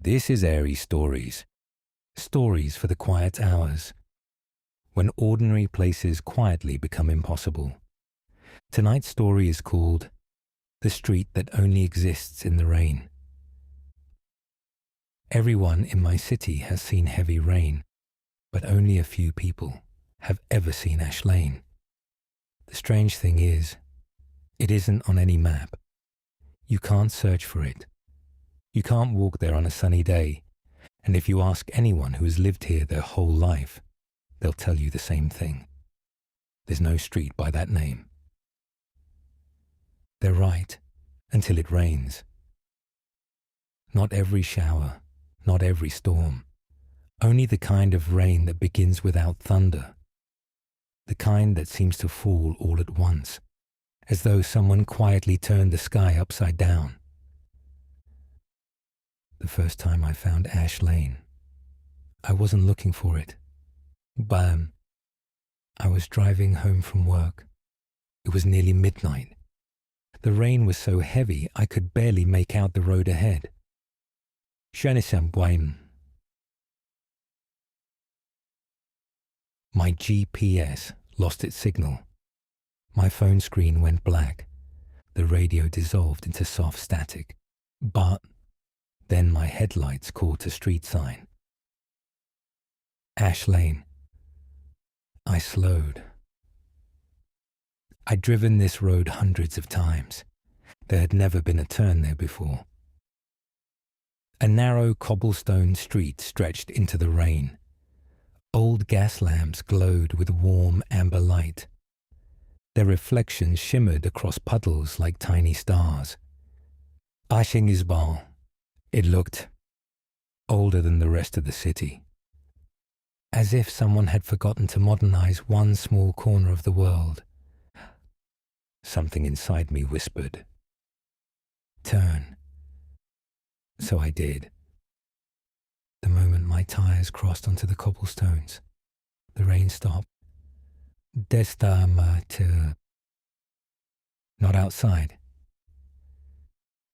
This is AeriesStories, stories for the quiet hours, when ordinary places quietly become impossible. Tonight's story is called The Street That Only Exists in the Rain. Everyone in my city has seen heavy rain, but only a few people have ever seen Ash Lane. The strange thing is, it isn't on any map. You can't search for it. You can't walk there on a sunny day, and if you ask anyone who has lived here their whole life, they'll tell you the same thing. There's no street by that name. They're right, until it rains. Not every shower, not every storm, only the kind of rain that begins without thunder, the kind that seems to fall all at once, as though someone quietly turned the sky upside down. The first time I found Ash Lane, I wasn't looking for it. Bam! I was driving home from work. It was nearly midnight. The rain was so heavy I could barely make out the road ahead. My GPS lost its signal. My phone screen went black. The radio dissolved into soft static. But then my headlights caught a street sign. Ash Lane. I slowed. I'd driven this road hundreds of times. There had never been a turn there before. A narrow cobblestone street stretched into the rain. Old gas lamps glowed with warm amber light. Their reflections shimmered across puddles like tiny stars. Ashingisbal. It looked older than the rest of the city. As if someone had forgotten to modernize one small corner of the world. Something inside me whispered, "Turn." So I did. The moment my tires crossed onto the cobblestones, the rain stopped. Destamate. Not outside.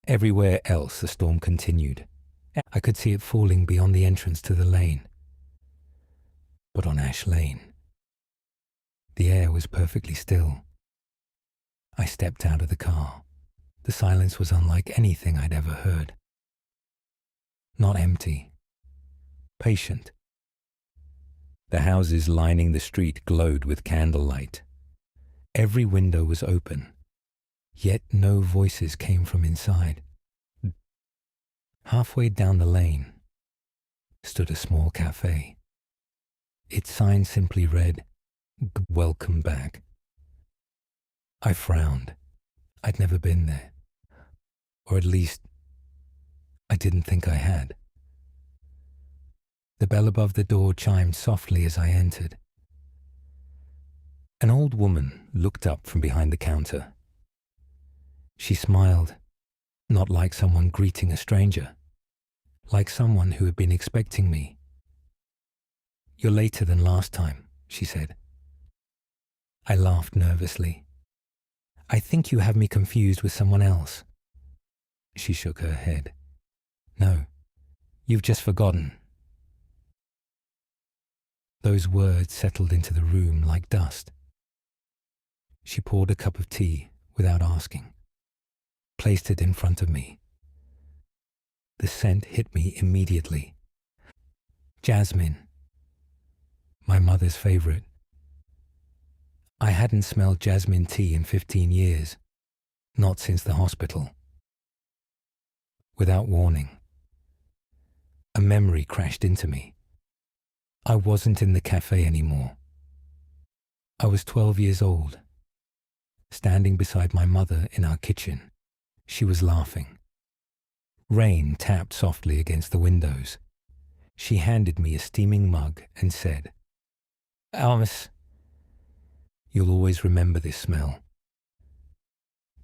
Everywhere else the storm continued. I could see it falling beyond the entrance to the lane. But on Ash Lane, the air was perfectly still. I stepped out of the car. The silence was unlike anything I'd ever heard. Not empty. Patient. The houses lining the street glowed with candlelight. Every window was open, yet no voices came from inside. Halfway down the lane stood a small cafe. Its sign simply read, "Welcome back." I frowned. I'd never been there. Or at least, I didn't think I had. The bell above the door chimed softly as I entered. An old woman looked up from behind the counter. She smiled, not like someone greeting a stranger, like someone who had been expecting me. "You're later than last time," she said. I laughed nervously. "I think you have me confused with someone else." She shook her head. "No, you've just forgotten." Those words settled into the room like dust. She poured a cup of tea without asking, placed it in front of me. The scent hit me immediately. Jasmine. My mother's favorite. I hadn't smelled jasmine tea in 15 years, not since the hospital. Without warning, a memory crashed into me. I wasn't in the cafe anymore. I was 12 years old, standing beside my mother in our kitchen. She was laughing. Rain tapped softly against the windows. She handed me a steaming mug and said, "Almas, you'll always remember this smell."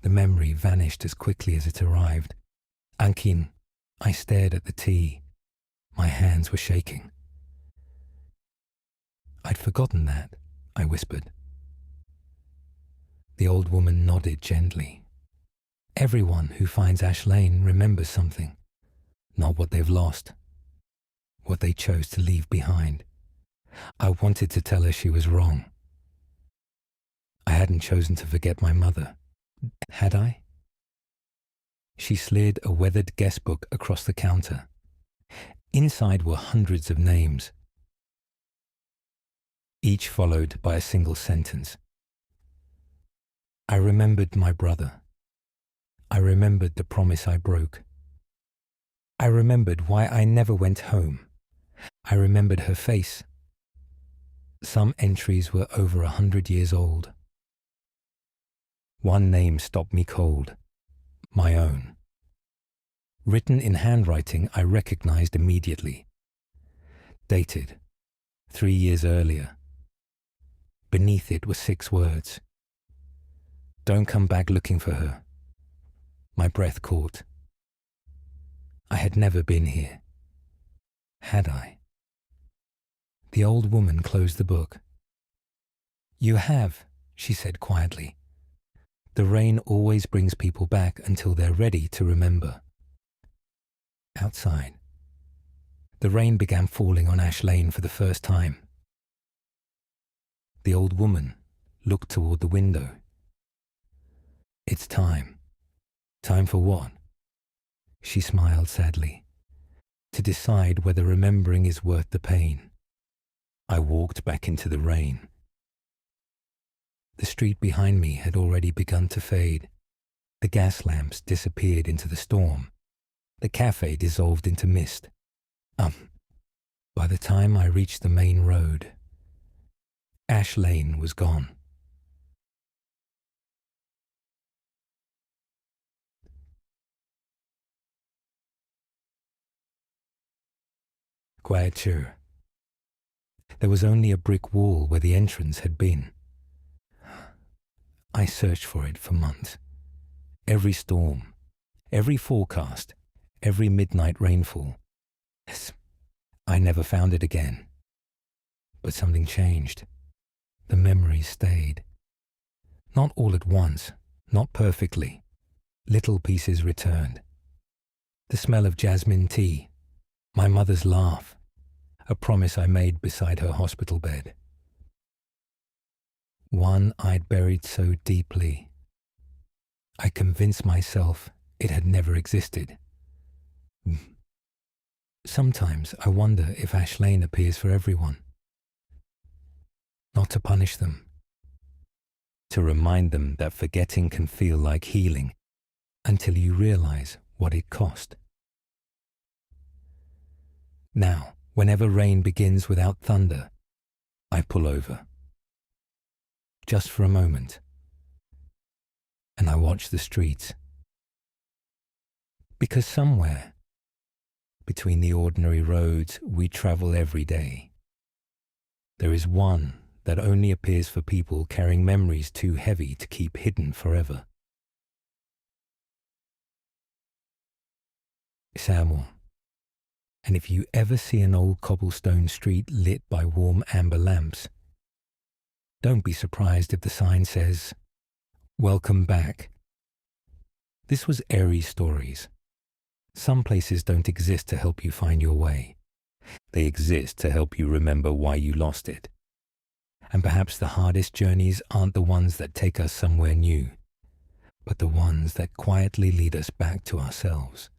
The memory vanished as quickly as it arrived. Ankin, I stared at the tea. My hands were shaking. "I'd forgotten that," I whispered. The old woman nodded gently. "Everyone who finds Ash Lane remembers something. not what they've lost, what they chose to leave behind. I wanted to tell her she was wrong. I hadn't chosen to forget my mother, had I? She slid a weathered guest book across the counter. Inside were hundreds of names, each followed by a single sentence. I remembered my brother. I remembered the promise I broke. I remembered why I never went home. I remembered her face. Some entries were over 100 years old. One name stopped me cold, my own. Written in handwriting I recognized immediately. Dated 3 years earlier. Beneath it were 6 words. Don't come back looking for her. My breath caught. I had never been here. Had I? The old woman closed the book. You have, she said quietly. The rain always brings people back until they're ready to remember. Outside, the rain began falling on Ash Lane for the first time. The old woman looked toward the window. It's time. Time for what? She smiled sadly. To decide whether remembering is worth the pain. I walked back into the rain. The street behind me had already begun to fade. The gas lamps disappeared into the storm. The cafe dissolved into mist. By the time I reached the main road, Ash Lane was gone. Quieture. There was only a brick wall where the entrance had been. I searched for it for months. Every storm, every forecast, every midnight rainfall. I never found it again. But something changed. The memories stayed. Not all at once, not perfectly. Little pieces returned. The smell of jasmine tea, my mother's laugh, a promise I made beside her hospital bed. One I'd buried so deeply. I convinced myself it had never existed. Sometimes I wonder if Ash Lane appears for everyone. Not to punish them. To remind them that forgetting can feel like healing until you realize what it cost. Now, whenever rain begins without thunder, I pull over. Just for a moment. And I watch the streets. Because somewhere, between the ordinary roads we travel every day, there is one that only appears for people carrying memories too heavy to keep hidden forever. Samuel. And if you ever see an old cobblestone street lit by warm amber lamps, don't be surprised if the sign says, "Welcome back." This was AeriesStories. Some places don't exist to help you find your way. They exist to help you remember why you lost it. And perhaps the hardest journeys aren't the ones that take us somewhere new, but the ones that quietly lead us back to ourselves.